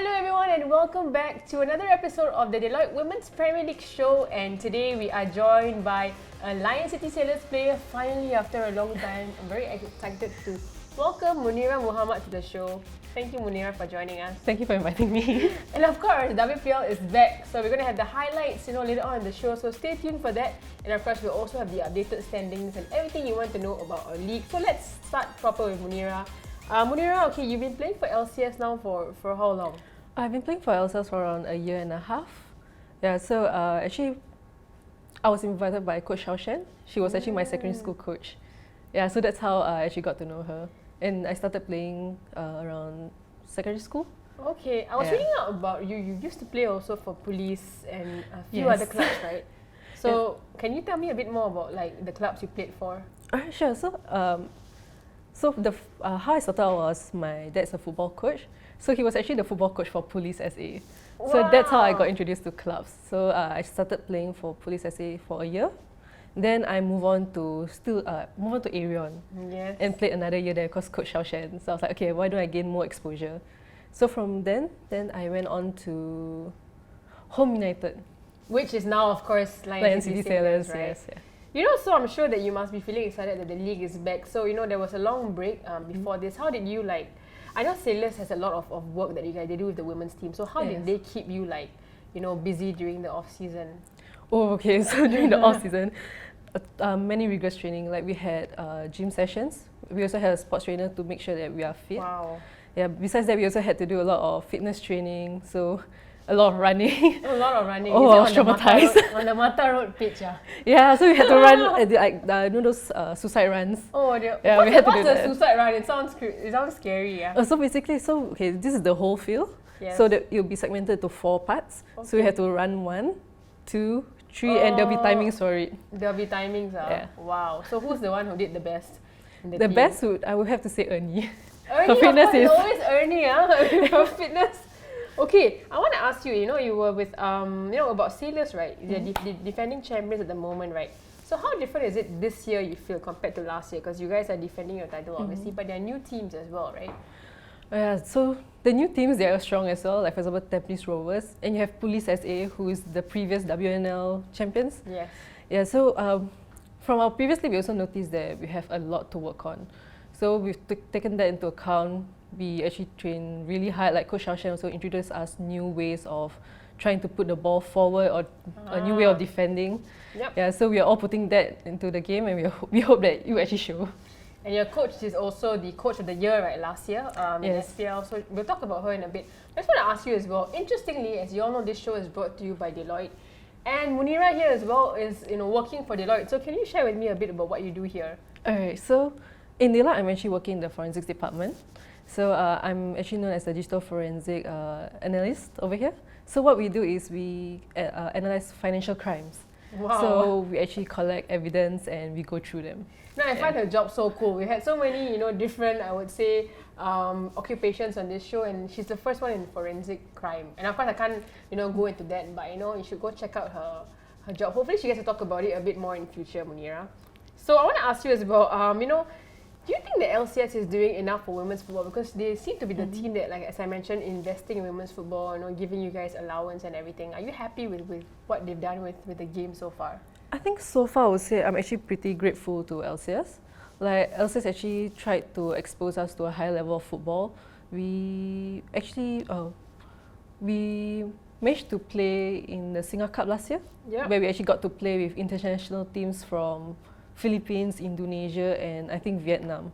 Hello everyone and welcome back to another episode of the Deloitte Women's Premier League show, and today we are joined by a Lion City Sailors player finally after a long time. I'm very excited to welcome Munirah Mohamad to the show. Thank you Munirah for joining us. Thank you for inviting me. And of course, WPL is back, so we're going to have the highlights later on in the show, so stay tuned for that. And of course, we'll also have the updated standings and everything you want to know about our league. So let's start proper with Munirah. Munirah, okay, you've been playing for LCS now for how long? I've been playing for LCS for around a year and a half. Yeah, so actually, I was invited by Coach Xiao Shen. She was actually my secondary school coach. Yeah, so that's how I actually got to know her. And I started playing around secondary school. Okay, I was reading out about you. You used to play also for Police and a few other clubs, right? So can you tell me a bit more about like the clubs you played for? Sure. So how I started out was my dad's a football coach. So he was actually the football coach for Police SA. Wow. So that's how I got introduced to clubs. So I started playing for Police SA for a year. Then I moved on to Arion and played another year there because Coach Xiao Shen. So I was like, okay, why don't I gain more exposure? So from then I went on to Home United. Which is now, of course, Lion City Sailors, right? Yes, yeah. So I'm sure that you must be feeling excited that the league is back. So, there was a long break before this. How did you I know Sailors has a lot of work that you guys do with the women's team. So how did they keep you busy during the off season? Oh, okay. So during the off season, many rigorous training. Like we had gym sessions. We also had a sports trainer to make sure that we are fit. Wow. Yeah. Besides that, we also had to do a lot of fitness training. So a lot of running. A lot of running. Oh, I was traumatized. On the Mata Road pitch, Yeah, so we had to run those suicide runs. Oh, we had to do that. What's a suicide run? It sounds scary, yeah. So basically, this is the whole field. Yes. So that it'll be segmented to 4 parts. Okay. So we have to run 1, 2, 3, and there'll be timings for it. There'll be timings, Yeah. Wow. So who's the one who did the best in the team? team? Best I would have to say Ernie. Ernie, her fitness is always Ernie, her fitness. Okay, I want to ask you, you were with, about Sailors, right? They're defending champions at the moment, right? So how different is it this year, you feel, compared to last year? Because you guys are defending your title, obviously, but there are new teams as well, right? Yeah, so the new teams, they are strong as well. Like, for example, Tampines Rovers. And you have Police SA, who is the previous WNL champions. Yes. Yeah, so from our previously, we also noticed that we have a lot to work on. So we've taken that into account. We actually train really hard. Like Coach Xiao Shen also introduced us new ways of trying to put the ball forward or a new way of defending. Yep. Yeah, so we are all putting that into the game, and we hope that you actually show. And your coach is also the coach of the year, right, last year in Yes. SPL. So we'll talk about her in a bit. I just want to ask you as well, interestingly, as you all know, this show is brought to you by Deloitte. And Munirah here as well is working for Deloitte. So can you share with me a bit about what you do here? Alright, so in Deloitte, I'm actually working in the forensics department. So I'm actually known as a digital forensic analyst over here. So what we do is we analyze financial crimes. Wow. So we actually collect evidence and we go through them. No, I find her job so cool. We had so many, different, I would say, occupations on this show, and she's the first one in forensic crime. And of course, I can't, go into that, but you should go check out her job. Hopefully, she gets to talk about it a bit more in future, Munirah. So I want to ask you as well, do you think the LCS is doing enough for women's football? Because they seem to be the team that, as I mentioned, investing in women's football, giving you guys allowance and everything. Are you happy with what they've done with the game so far? I think so far I would say I'm actually pretty grateful to LCS. Like LCS actually tried to expose us to a higher level of football. We actually we managed to play in the Singa Cup last year, where we actually got to play with international teams from Philippines, Indonesia, and I think Vietnam.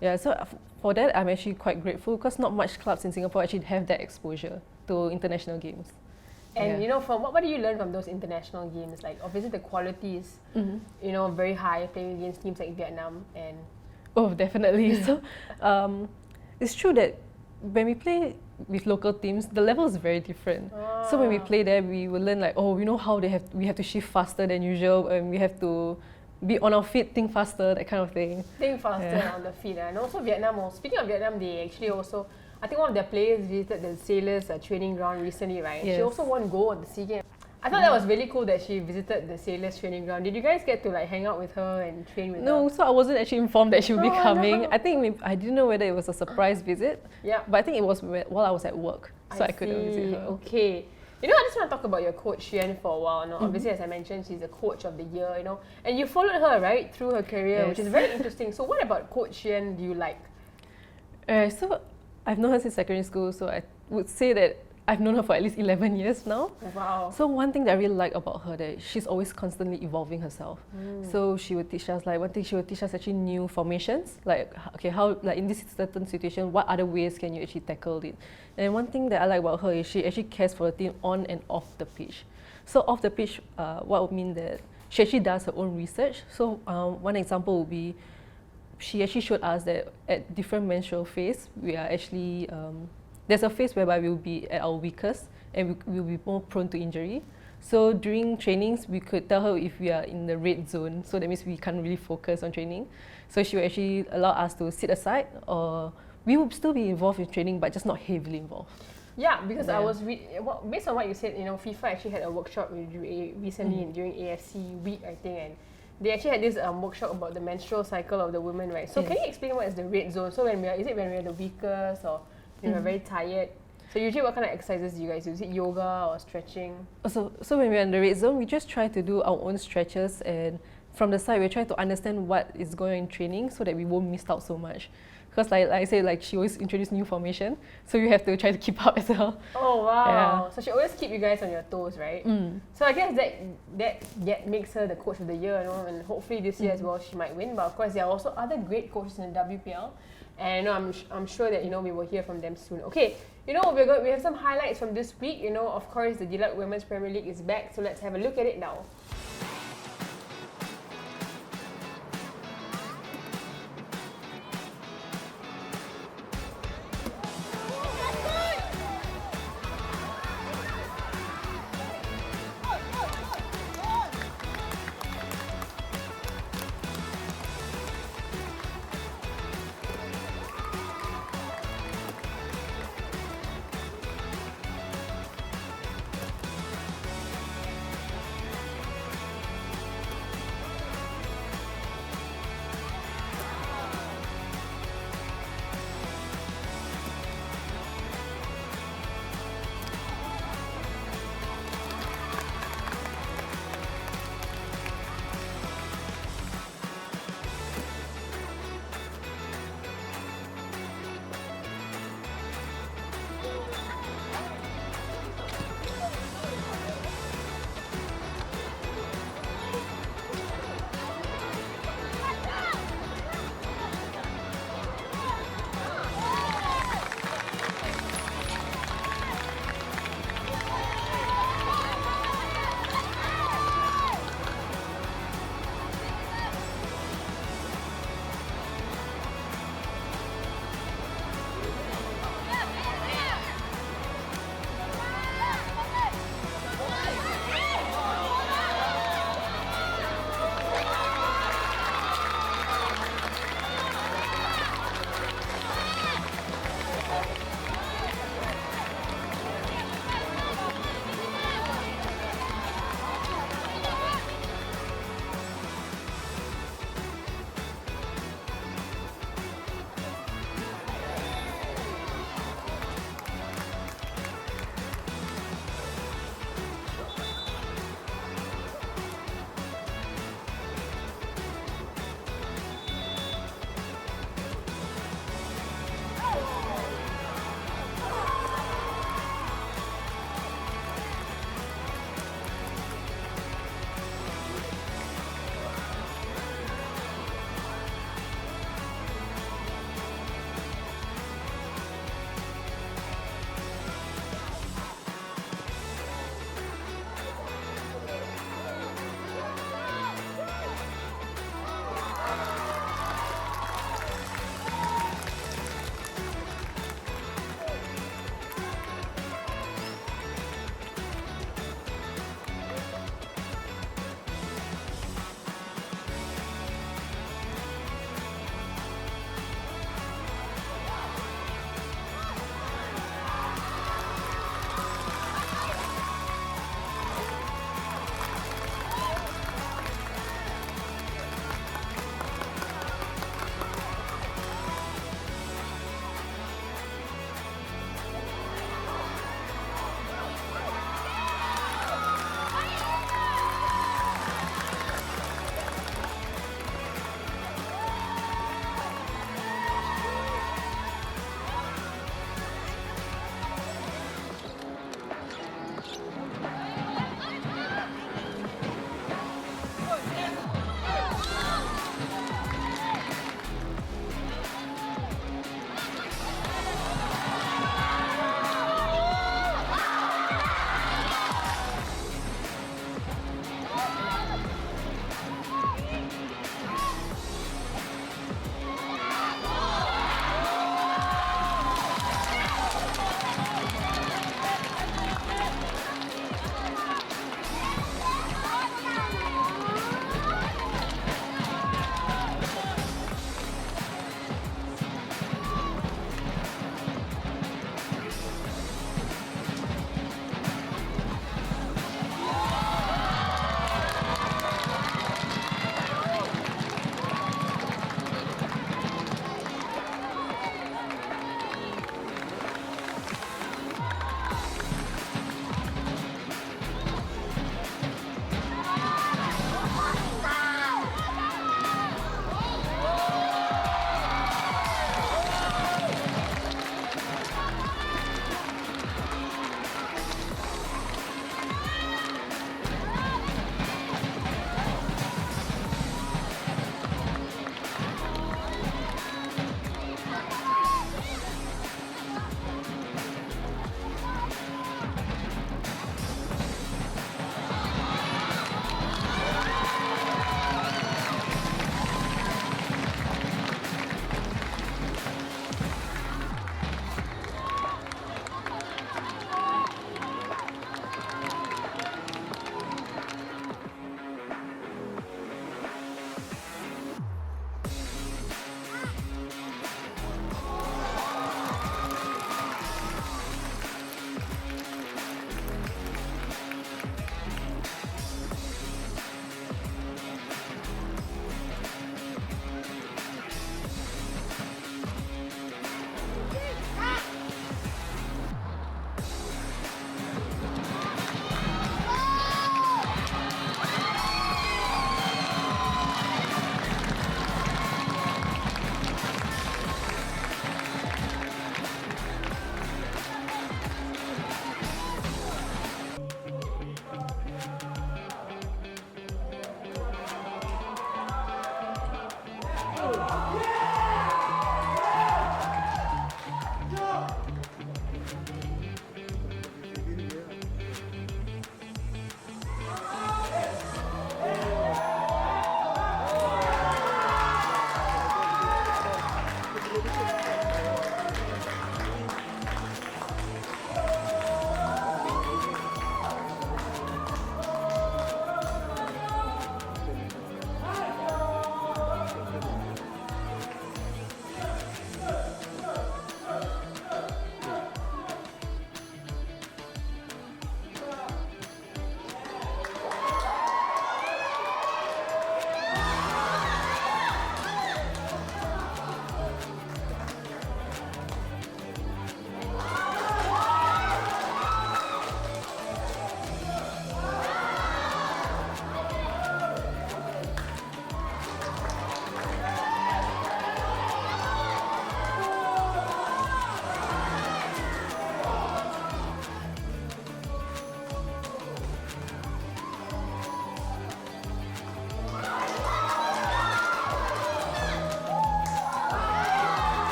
Yeah, so for that, I'm actually quite grateful because not much clubs in Singapore actually have that exposure to international games. And from what do you learn from those international games? Like, obviously the quality is, very high playing against teams like Vietnam and. Oh, definitely. So, it's true that when we play with local teams, the level is very different. So when we play there, we will learn how we have to shift faster than usual, and we have to be on our feet, think faster, that kind of thing. Think faster on the feet. And also Vietnam, speaking of Vietnam, they actually also, I think one of their players visited the Sailors training ground recently, right? Yes. She also won gold at the SEA Games. I thought that was really cool that she visited the sailors training ground. Did you guys get to like hang out with her and train with her? No, so I wasn't actually informed that she would be Oh, coming. no. I think I didn't know whether it was a surprise visit, Yeah. but I think it was while I was at work, so I couldn't visit her. Okay. You know, I just want to talk about your coach Xuan for a while. Obviously, as I mentioned, she's the coach of the year, you know. And you followed her, right, through her career, which is Yes. very interesting. So what about Coach Xuan do you like? So I've known her since secondary school, so I would say that I've known her for at least 11 years now. Wow. So one thing that I really like about her that she's always constantly evolving herself. So she would teach us, like one thing she would teach us actually new formations, like okay, how like in this certain situation, what other ways can you actually tackle it? And one thing that I like about her is she actually cares for the team on and off the pitch. So off the pitch, what would mean that she actually does her own research. So one example would be, she actually showed us that at different menstrual phase, we are actually there's a phase whereby we'll be at our weakest and we'll be more prone to injury. So during trainings, we could tell her if we are in the red zone. So that means we can't really focus on training. So she will actually allow us to sit aside, or we would still be involved in training, but just not heavily involved. Yeah, because I Yeah. was based on what you said, you know, FIFA actually had a workshop recently during AFC week, I think, and they actually had this workshop about the menstrual cycle of the women, right? So Yes. can you explain what is the red zone? So when is it when we're the weakest, or when we're very tired? So usually what kind of exercises do you guys do? Is it yoga or stretching? So when we're in the red zone, we just try to do our own stretches, and from the side, we try to understand what is going on in training so that we won't miss out so much. Because like I say, like she always introduce new formation, so you have to try to keep up as well. Oh wow! Yeah. So she always keep you guys on your toes, right? So I guess that makes her the coach of the year, you know, and hopefully this year as well she might win. But of course, there are also other great coaches in the WPL, and you know, I'm sure that you know we will hear from them soon. Okay, you know we have some highlights from this week. You know, of course, the Deloitte Women's Premier League is back, so let's have a look at it now.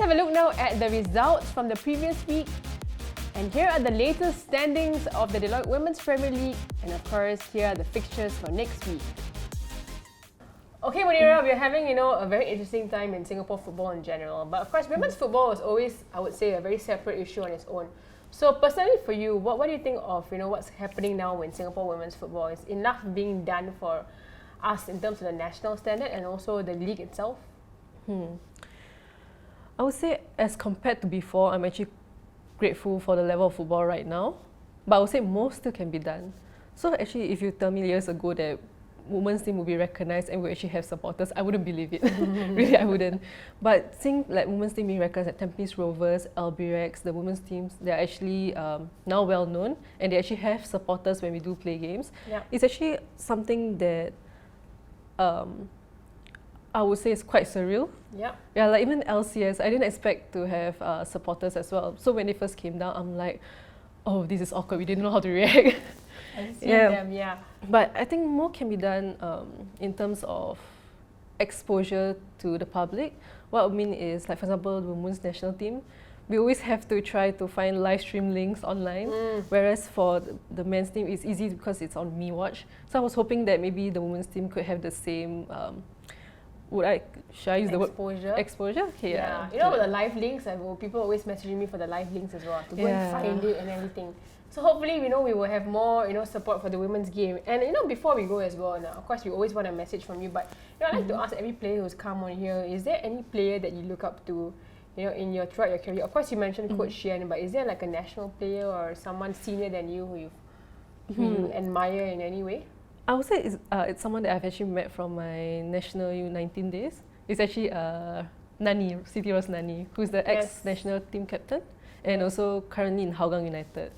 have a look now at the results from the previous week. And here are the latest standings of the Deloitte Women's Premier League. And of course, here are the fixtures for next week. Okay, Munira, we're having, a very interesting time in Singapore football in general. But of course, women's football is always, I would say, a very separate issue on its own. So personally for you, what do you think of, what's happening now in Singapore women's football? Is enough being done for us in terms of the national standard and also the league itself? I would say as compared to before, I'm actually grateful for the level of football right now. But I would say more still can be done. So actually, if you tell me years ago that women's team will be recognised and will actually have supporters, I wouldn't believe it. Really, I wouldn't. But seeing like women's team being recognised at Tampines Rovers, Albirex, the women's teams, they're actually now well known and they actually have supporters when we do play games. Yeah. It's actually something that I would say is quite surreal. Yeah. Yeah, like even LCS, I didn't expect to have supporters as well. So when they first came down, I'm like, oh, this is awkward. We didn't know how to react. I see them, yeah. But I think more can be done in terms of exposure to the public. What I mean is, like for example, the women's national team, we always have to try to find live stream links online. Whereas for the men's team, it's easy because it's on MeWatch. So I was hoping that maybe the women's team could have the same. Should I use the word exposure? Okay, yeah. The live links, people always messaging me for the live links as well to go and find it and everything. So hopefully, we will have more, support for the women's game. And before we go as well, now, of course, we always want a message from you. But I'd like to ask every player who's come on here: is there any player that you look up to, throughout your career? Of course, you mentioned Coach Shian, but is there like a national player or someone senior than you who you admire in any way? I would say it's someone that I've actually met from my national U19 days. It's actually Nani, Siti Rose Nani, who's the ex-national team captain and also currently in Hougang United.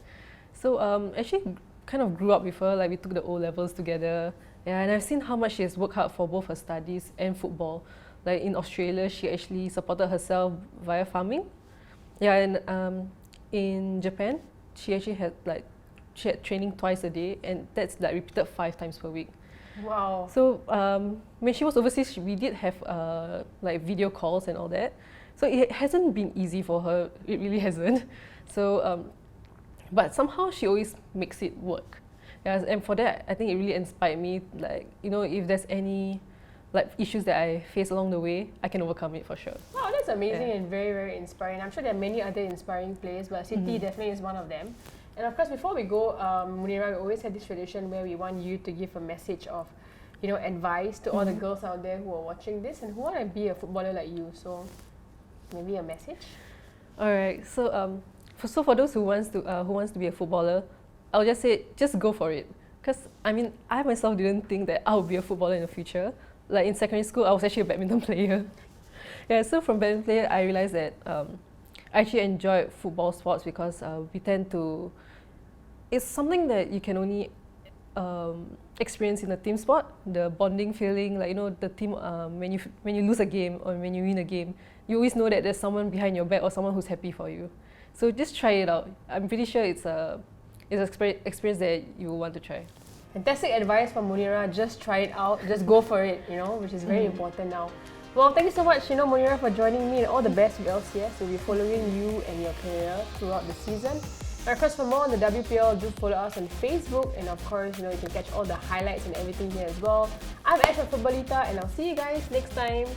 So actually kind of grew up with her, like we took the O-levels together. Yeah, and I've seen how much she has worked hard for both her studies and football. Like in Australia, she actually supported herself via farming. Yeah, and in Japan, she actually had training twice a day, and that's like repeated 5 times per week. Wow. So when she was overseas, we did have video calls and all that. So it hasn't been easy for her. It really hasn't. So, but somehow she always makes it work. Yeah, and for that, I think it really inspired me. Like, if there's any issues that I face along the way, I can overcome it for sure. Wow, that's amazing and very, very inspiring. I'm sure there are many other inspiring players, but Siti definitely is one of them. And of course, before we go, Munira, we always had this tradition where we want you to give a message of, advice to all the girls out there who are watching this and who want to be a footballer like you. So, maybe a message. All right. So, for those who wants to be a footballer, I'll just say just go for it. Because I myself didn't think that I would be a footballer in the future. Like in secondary school, I was actually a badminton player. Yeah. So from badminton player, I realized that I actually enjoyed football sports because we tend to. It's something that you can only experience in a team sport. The bonding feeling, the team. When you lose a game or when you win a game, you always know that there's someone behind your back or someone who's happy for you. So just try it out. I'm pretty sure it's an experience that you will want to try. Fantastic advice from Munira. Just try it out. Just go for it. Which is very important now. Well, thank you so much, Munira, for joining me, and all the best with LCS. We'll be following you and your career throughout the season. And of course, for more on the WPL, do follow us on Facebook, and of course, you can catch all the highlights and everything here as well. I'm Ash of Footballita, and I'll see you guys next time.